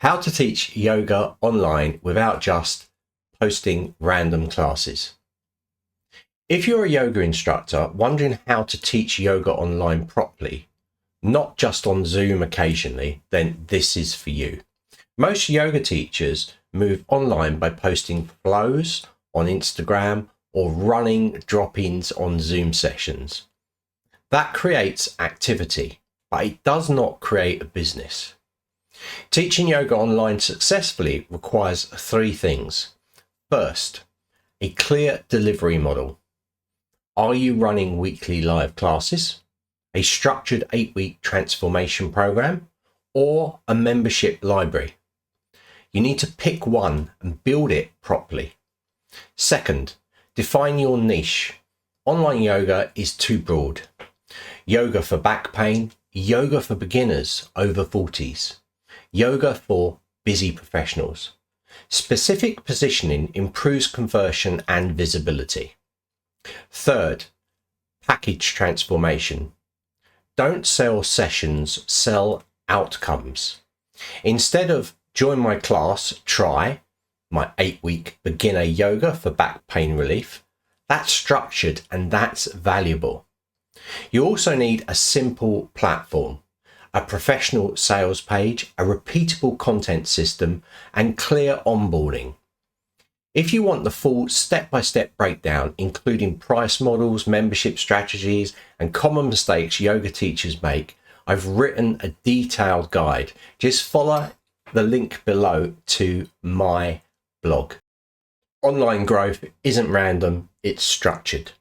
How to teach yoga online without just posting random classes. If you're a yoga instructor wondering how to teach yoga online properly, not just on Zoom occasionally, then this is for you. Most yoga teachers move online by posting flows on Instagram or running drop-ins on Zoom sessions. That creates activity, but it does not create a business. Teaching yoga online successfully requires three things. First, a clear delivery model. Are you running weekly live classes, a structured 8-week transformation program, or a membership library? You need to pick one and build it properly. Second, define your niche. Online yoga is too broad. Yoga for back pain, yoga for beginners over 40s, yoga for busy professionals. Specific positioning improves conversion and visibility. Third, package transformation. Don't sell sessions, sell outcomes. Instead of join my class, try my 8-week beginner yoga for back pain relief. That's structured and that's valuable. You also need a simple platform, a professional sales page, a repeatable content system, and clear onboarding. If you want the full step-by-step breakdown, including price models, membership strategies, and common mistakes yoga teachers make, I've written a detailed guide. Just follow the link below to my blog. Online growth isn't random, it's structured.